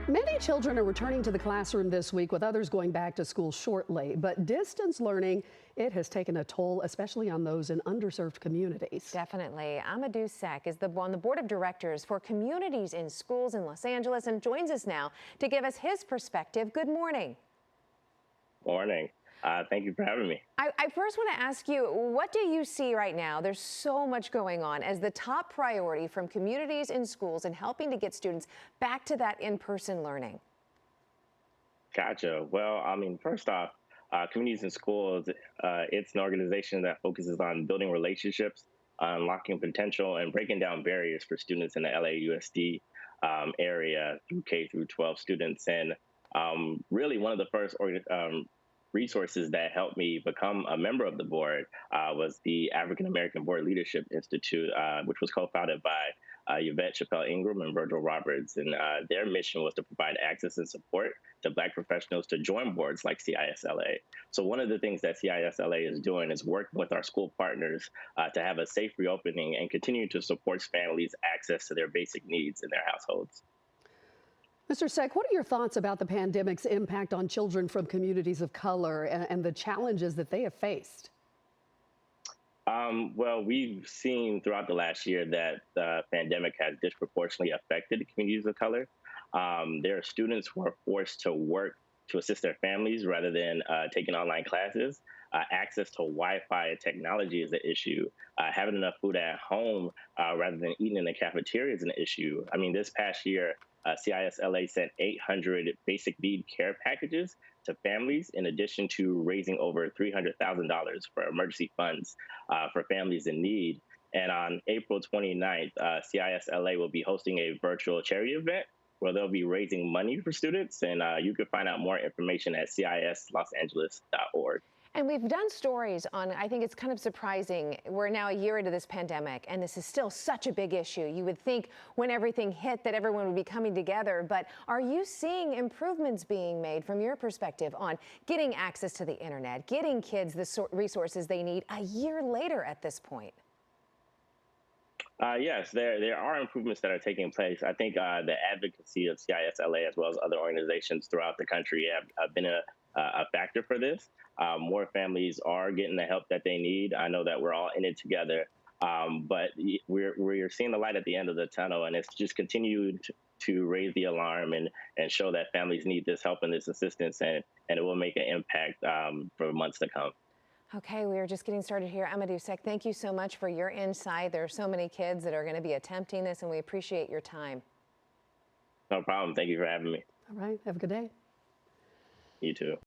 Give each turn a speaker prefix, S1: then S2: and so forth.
S1: Many children are returning to the classroom this week, with others going back to school shortly. But distance learning, it has taken a toll, especially on those in underserved communities.
S2: Definitely. Ahmadou Seck is on the board of directors for communities in schools in Los Angeles and joins us now to give us his perspective. Good morning.
S3: Morning. Thank you for having me.
S2: I first want to ask you, what do you see right now? There's so much going on as the top priority from communities in schools and helping to get students back to that in-person learning.
S3: Gotcha. Well, first off, Communities in Schools, it's an organization that focuses on building relationships, unlocking potential, and breaking down barriers for students in the LAUSD area through K through 12 students. And really, one of the first resources that helped me become a member of the board was the African American Board Leadership Institute, which was co-founded by Yvette Chappelle Ingram and Virgil Roberts. And their mission was to provide access and support to Black professionals to join boards like CISLA. So one of the things that CISLA is doing is working with our school partners to have a safe reopening and continue to support families' access to their basic needs in their households.
S1: Mr. Seck, what are your thoughts about the pandemic's impact on children from communities of color and the challenges that they have faced?
S3: Well, we've seen throughout the last year that the pandemic has disproportionately affected communities of color. There are students who are forced to work to assist their families rather than taking online classes. Access to Wi-Fi and technology is an issue. Having enough food at home rather than eating in the cafeteria is an issue. This past year, CISLA sent 800 basic need care packages to families, in addition to raising over $300,000 for emergency funds for families in need. And on April 29th, CISLA will be hosting a virtual charity event where they'll be raising money for students. And you can find out more information at cislosAngeles.org.
S2: And we've done stories on, I think it's kind of surprising, we're now a year into this pandemic, and this is still such a big issue. You would think when everything hit that everyone would be coming together, but are you seeing improvements being made from your perspective on getting access to the internet, getting kids the resources they need a year later at this point?
S3: Yes, there are improvements that are taking place. I think the advocacy of CISLA as well as other organizations throughout the country have been a factor for this. More families are getting the help that they need. I know that we're all in it together, but we're seeing the light at the end of the tunnel, and it's just continued to raise the alarm and show that families need this help and this assistance, and it will make an impact for months to come.
S2: Okay, we are just getting started here. Ahmadou Seck, thank you so much for your insight. There are so many kids that are going to be attempting this, and we appreciate your time.
S3: No problem. Thank you for having me.
S1: All right. Have a good day.
S3: You too.